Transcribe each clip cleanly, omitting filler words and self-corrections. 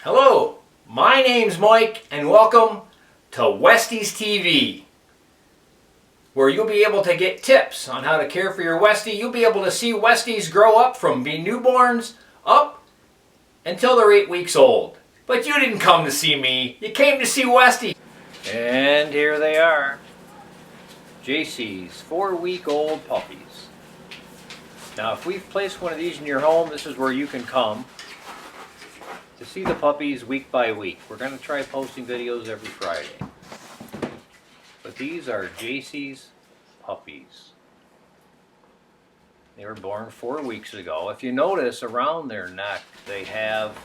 Hello, my name's Mike and welcome to Westies TV, where you'll be able to get tips on how to care for your Westie. You'll be able to see Westies grow up from being newborns up until they're 8 weeks old. But you didn't come to see me, you came to see Westie. And here they are, Jaci's 4-week-old puppies. Now if we've placed one of these in your home, this is where you can come to see the puppies week by week. We're going to try posting videos every Friday. But these are Jaci's puppies. They were born 4 weeks ago. If you notice, around their neck they have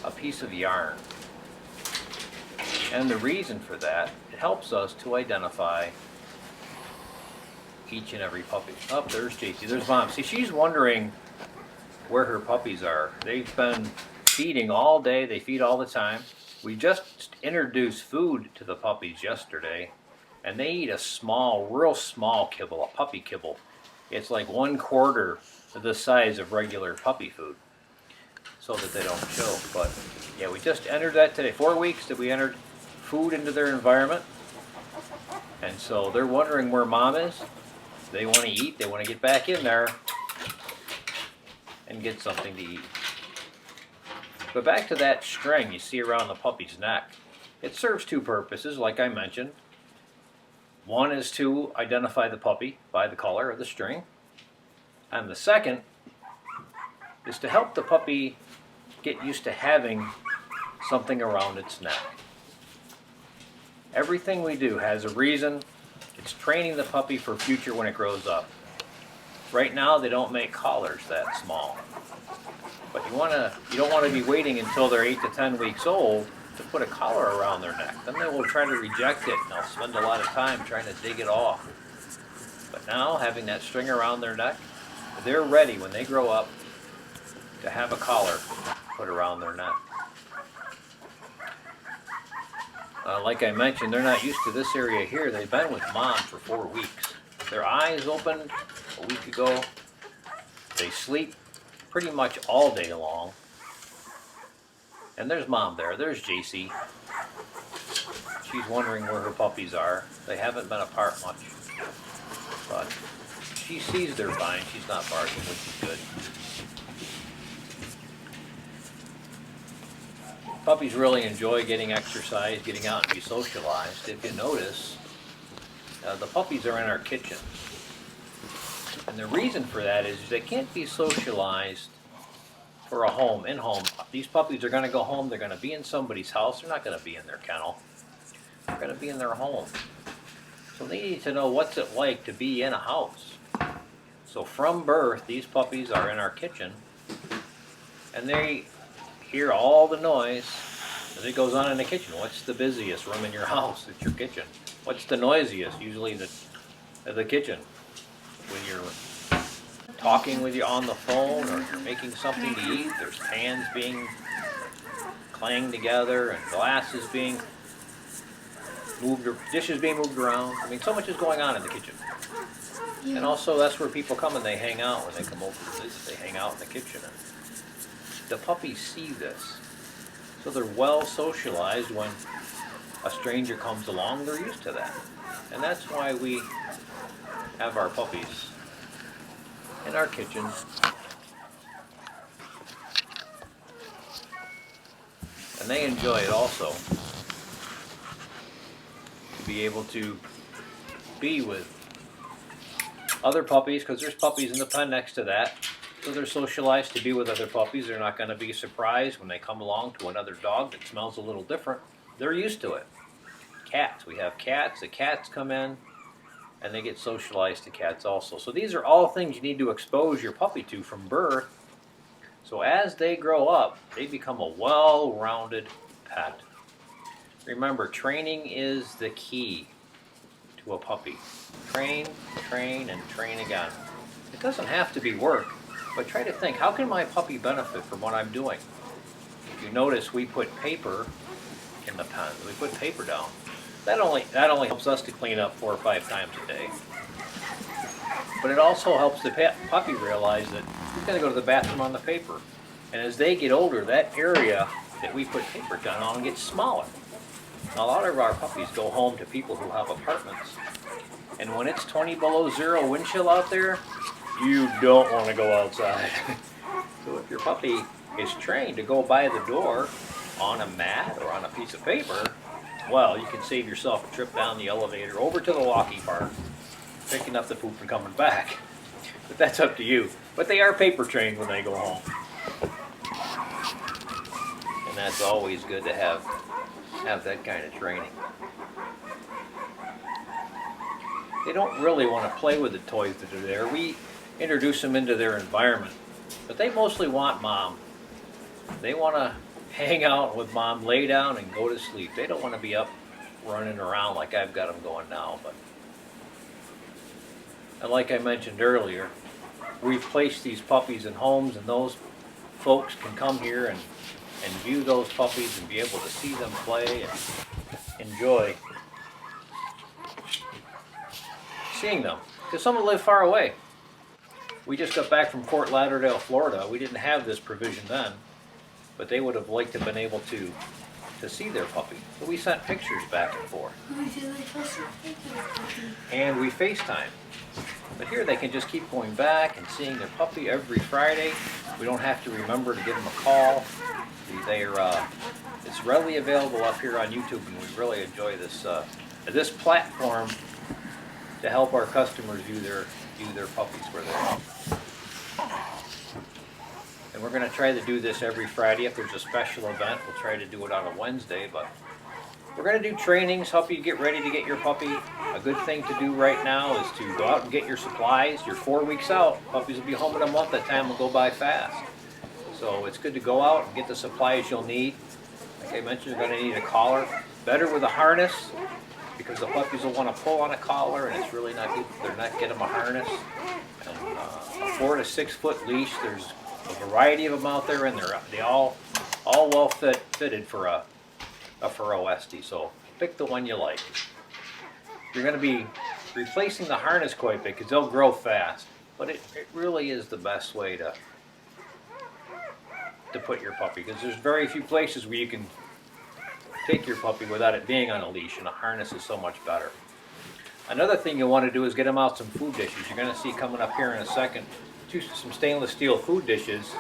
a piece of yarn. And the reason for that, it helps us to identify each and every puppy. Oh, there's Jaci. There's Mom. See, she's wondering where her puppies are. They've been feeding all day. They feed all the time. We just introduced food to the puppies yesterday, and they eat a small, real small kibble, a puppy kibble. It's like 1/4 of the size of regular puppy food, so that they don't choke. But yeah, we just entered that today. 4 weeks that we entered food into their environment, and so they're wondering where Mom is. They want to eat. They want to get back in there and get something to eat. But back to that string you see around the puppy's neck. It serves two purposes, like I mentioned. One is to identify the puppy by the color of the string. And the second is to help the puppy get used to having something around its neck. Everything we do has a reason. It's training the puppy for future when it grows up. Right now they don't make collars that small. But you don't want to be waiting until they're 8 to 10 weeks old to put a collar around their neck. Then they will try to reject it, and they'll spend a lot of time trying to dig it off. But now, having that string around their neck, they're ready when they grow up to have a collar put around their neck. Like I mentioned, they're not used to this area here. They've been with Mom for 4 weeks. Their eyes opened a week ago. They sleep pretty much all day long. And there's Mom there. There's Jaci. She's wondering where her puppies are. They haven't been apart much. But she sees they're fine. She's not barking, which is good. Puppies really enjoy getting exercise, getting out and be socialized. If you notice, the puppies are in our kitchen. And the reason for that is they can't be socialized for a home, in-home. These puppies are going to go home. They're going to be in somebody's house. They're not going to be in their kennel. They're going to be in their home. So they need to know what's it like to be in a house. So from birth, these puppies are in our kitchen. And they hear all the noise as it goes on in the kitchen. What's the busiest room in your house? It's your kitchen. What's the noisiest? Usually the kitchen. When you're talking with you on the phone or you're making something to eat, there's pans being clanged together and glasses being moved, or dishes being moved around. I mean, so much is going on in the kitchen. And also that's where people come and they hang out when they come over to visit. They hang out in the kitchen. And the puppies see this. So they're well socialized. When a stranger comes along, they're used to that. And that's why we have our puppies in our kitchen. And they enjoy it also, to be able to be with other puppies, because there's puppies in the pen next to that. So they're socialized to be with other puppies. They're not going to be surprised when they come along to another dog that smells a little different. They're used to it. Cats. We have cats. The cats come in and they get socialized to cats also. So these are all things you need to expose your puppy to from birth. So as they grow up, they become a well-rounded pet. Remember, training is the key to a puppy. Train, train, and train again. It doesn't have to be work, but try to think, how can my puppy benefit from what I'm doing? If you notice, we put paper in the pen. We put paper down. That only helps us to clean up 4 or 5 times a day. But it also helps the puppy realize that he's going to go to the bathroom on the paper. And as they get older, that area that we put paper down on gets smaller. Now, a lot of our puppies go home to people who have apartments. And when it's 20 below zero wind chill out there, you don't want to go outside. So if your puppy is trained to go by the door on a mat or on a piece of paper, well, you can save yourself a trip down the elevator over to the walkie park, picking up the poop and coming back. But that's up to you. But they are paper trained when they go home. And that's always good to have that kind of training. They don't really want to play with the toys that are there. We introduce them into their environment, but they mostly want mom. They want to hang out with mom, lay down and go to sleep. They don't want to be up running around like I've got them going now. And like I mentioned earlier, we've placed these puppies in homes, and those folks can come here and view those puppies and be able to see them play and enjoy seeing them. Because some live far away. We just got back from Fort Lauderdale, Florida. We didn't have this provision then, but they would have liked to have been able to see their puppy. So we sent pictures back and forth. And we FaceTime. But here they can just keep going back and seeing their puppy every Friday. We don't have to remember to give them a call. It's readily available up here on YouTube, and we really enjoy this platform to help our customers view their puppies where they're at. And we're going to try to do this every Friday. If there's a special event, we'll try to do it on a Wednesday. But we're going to do trainings, help you get ready to get your puppy. A good thing to do right now is to go out and get your supplies. You're 4 weeks out. Puppies will be home in a month. That time will go by fast. So it's good to go out and get the supplies you'll need. Like I mentioned, you're going to need a collar. Better with a harness, because the puppies will want to pull on a collar, and it's really not good. They're not getting them a harness. And a 4 to 6 foot leash. There's a variety of them out there, and they all well fitted for a Westie. So pick the one you like. You're going to be replacing the harness quite a bit because they'll grow fast, but it really is the best way to put your puppy, because there's very few places where you can take your puppy without it being on a leash, and a harness is so much better. Another thing you want to do is get them out some food dishes. You're going to see coming up here in a second some stainless steel food dishes,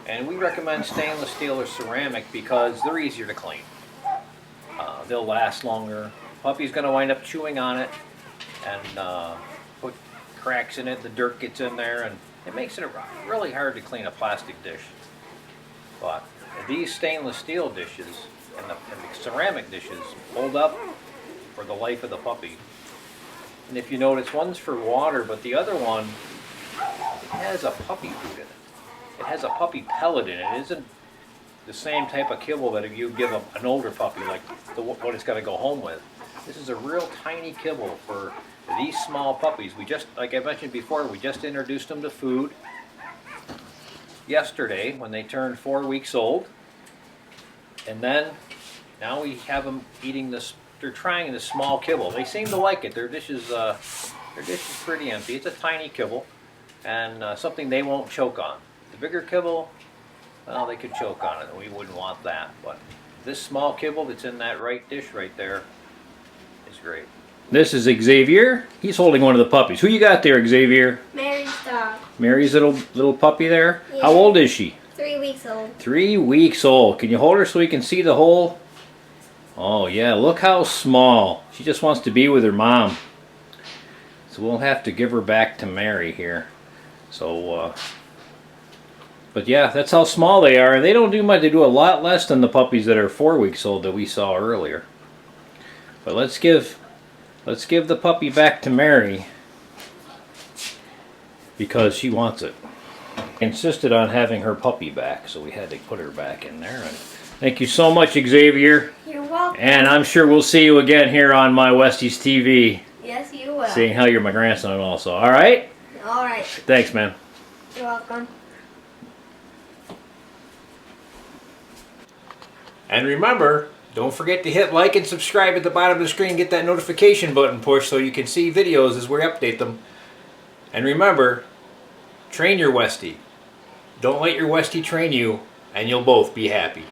and we recommend stainless steel or ceramic because they're easier to clean. They'll last longer. Puppy's going to wind up chewing on it and put cracks in it. The dirt gets in there, and it makes it really hard to clean a plastic dish. But these stainless steel dishes and the ceramic dishes hold up for the life of the puppy. And if you notice, one's for water, but the other one, it has a puppy food in it. It has a puppy pellet in it. It isn't the same type of kibble that you give an older puppy, like what it's got to go home with. This is a real tiny kibble for these small puppies. We just, like I mentioned before, we just introduced them to food yesterday when they turned 4 weeks old. And then now we have them eating this. They're trying this small kibble. They seem to like it. Their dish is pretty empty. It's a tiny kibble, and something they won't choke on. The bigger kibble, well, they could choke on it, and we wouldn't want that. But this small kibble that's in that right dish right there is great. This is Xavier. He's holding one of the puppies. Who you got there, Xavier? Mary's dog. Mary's little puppy there? Yeah. How old is she? 3 weeks old. 3 weeks old. Can you hold her so we can see the whole? Oh yeah, look how small. She just wants to be with her mom. So we'll have to give her back to Mary here. So, but yeah, that's how small they are. And they don't do much. They do a lot less than the puppies that are 4 weeks old that we saw earlier. But let's give the puppy back to Mary because she wants it. Insisted on having her puppy back, so we had to put her back in there. And thank you so much, Xavier. You're welcome. And I'm sure we'll see you again here on my Westies TV. Yes, you will. Seeing how you're my grandson also. All right? All right. Thanks, man. You're welcome. And remember, don't forget to hit like and subscribe at the bottom of the screen. Get that notification button pushed so you can see videos as we update them. And remember, train your Westie. Don't let your Westie train you, and you'll both be happy.